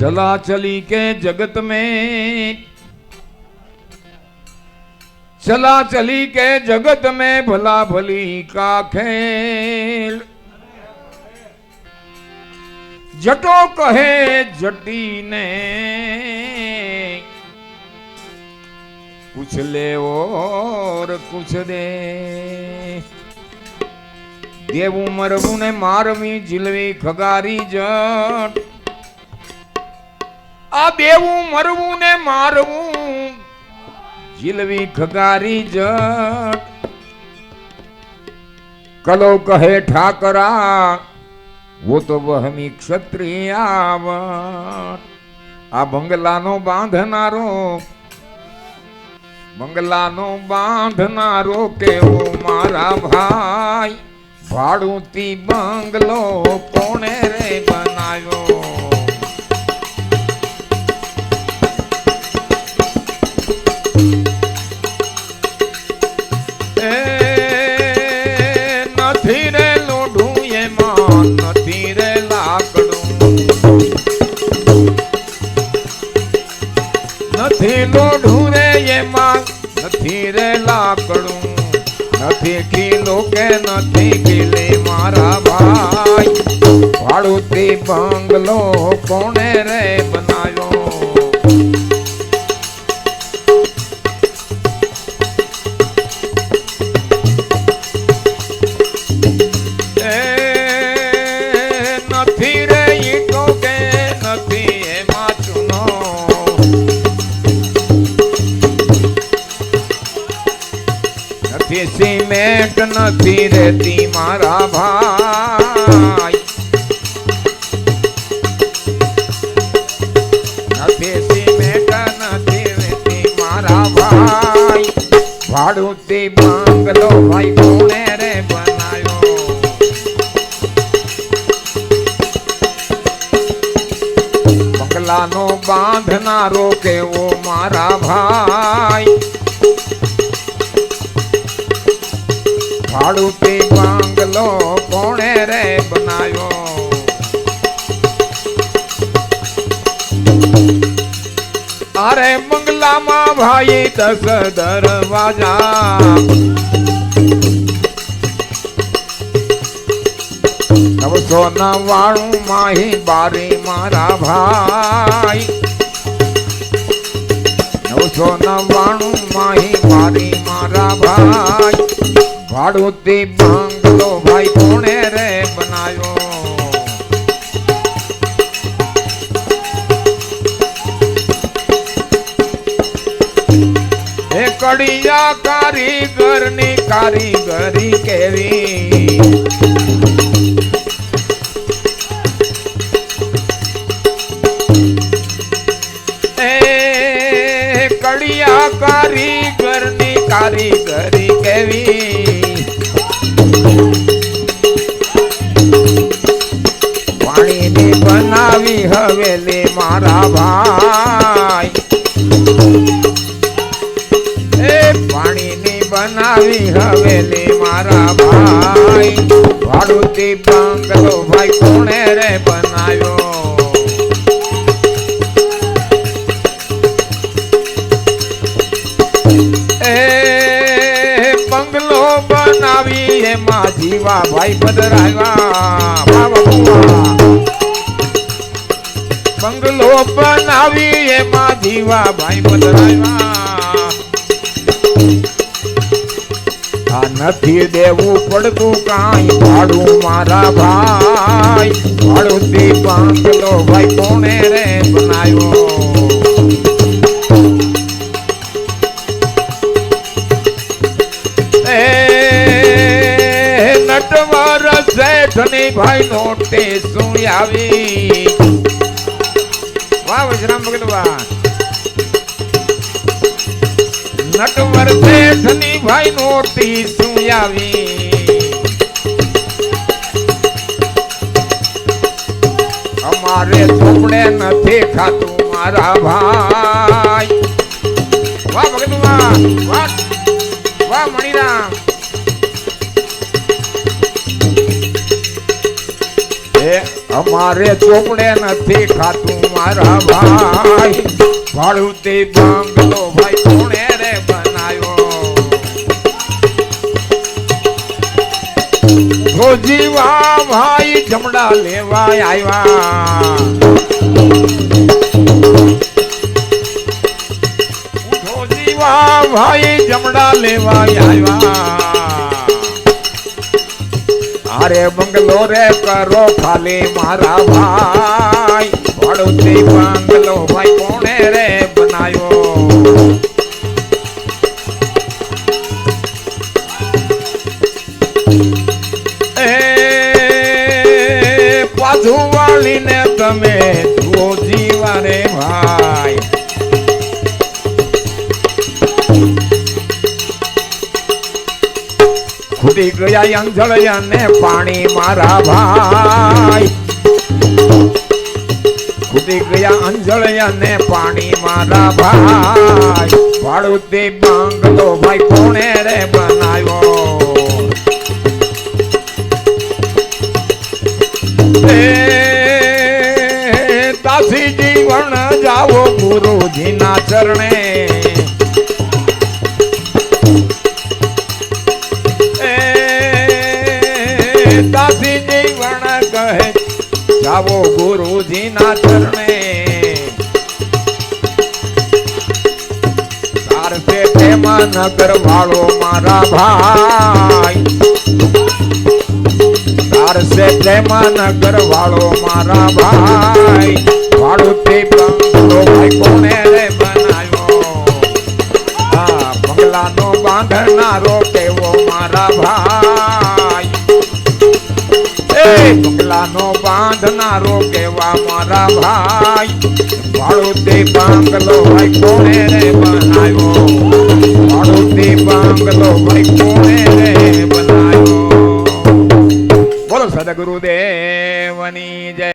चला चली के जगत में, चला चली के जगत में भला भली का खेल। जटो कहे जटी ने कुछ ले और कुछ दे। देवू मरवू ने मारवी झिलवी खगारी जट। आ देवू मरवू ने मारवू झिलवी खगारी जट। कलो कहे ठाकरा वो तो वहमी क्षत्रिय आवट। आ बंगलानो बांधनारो, बंगलानो बांधनारो के वो मारा भाई। भाड़ूती बंगलो कोने रे बनायो। નથી રે લોઢું એમાં, નથી રે લાકડું, નથી લોઢું રે એમાં, નથી રે લાકડું, નથી કિલો કે નથી કિલે મારા ભાઈ। ભાડુતી બંગલો કોણે રે બનાયો। નથી રે ઈટો કે નથી એમાં ચૂનો, નથી સિમેન્ટ નથી રેતી મારા ભાઈ। નથી સિમેન્ટ નથી રેતી મારા ભાઈ। ભાડુતી બંગલો ભાઈ કોણે રે બનાયો। બંગલાનો બાંધનારો કેવો મારા ભાઈ। ભાડુતી બંગલો કોણે રે બનાયો। અરે બંગલામાં ભાઈ 10 દરવાજા। 999 માહી બારી મારા ભાઈ। 999 માહી બારી મારા ભાઈ। ભાડુતી બંગલો ભાઈ કોણે રે બનાયો। એ કડિયા કારીગરની કારીગરી કેવી। કડિયા કારીગરની કારીગરી કેવી। પાણીની બનાવી હવેલી મારા ભાઈ। એ પાણીની બનાવી હવેલી મારા ભાઈ। ભાડુતી બંગલો ભાઈ કોણે રે બનાયો। બંગલો બનાવી એમાં જીવા ભાઈ પધરાવ્યા। બંગલો બનાવી એમાં જીવા ભાઈ પધરાવ્યા। આ નથી દેવું પડતું કાંઈ ભાડું મારા ભાઈ। ભાડુતી બંગલો ભાઈ કોણે રે બનાવ્યો। નટવર શેઠની ભાઈ નોટિસ આવી। વાહ વજરામ ભગત વાહ। નટવર શેઠની ભાઈ નોટિસ આવી। અમારે ચોપડે નથી ખાતું મારા ભાઈ। વાહ ભગત વાહ વાહ વાહ મણિરામ। અમારે ચોપડે નથી ખાતું મારા ભાઈ ભાડું તે બંગલો ભાઈ કોણે રે બનાવ્યો જીવા ભાઈ જમડા લેવા આવ્યા જીવા ભાઈ જમડા લેવા આવ્યા અરે બંગલો રે કરો ખાલી મારા ભાઈ વડોદરી બંગલો ભાઈ કોણે રે બનાવ્યો પાછુવાળીને તમે જુઓ જીવા રે ભાઈ ખૂટી ગયા અંજળિયા ને પાણી મારા ભાઈ ખૂટી ગયા અંજળિયા ને પાણી મારા ભાઈ વાળુતી બંગલો ભાઈ કોણે રે બનાવ્યો તાસી જીવન જાવો ગુરુજી ના ચરણે તાસી જીવન કહે જાવો ગુરુજી ના ચરણે તાર સે પ્રેમ નગર વાળો મારા ભાઈ से प्रेम नगर वालो मारा भाई वाड़ू ते बंगलो भाई कोने रे बनायो बंगला नो बांधनारो केवो मारा भाई बंगला नो बांधनारो केवा मारा भाई वाड़ू ते बंगलो भाई कोने रे बनायो वाड़ू ते बंगलो भाई कोने रे बनायो सदगुरुदेव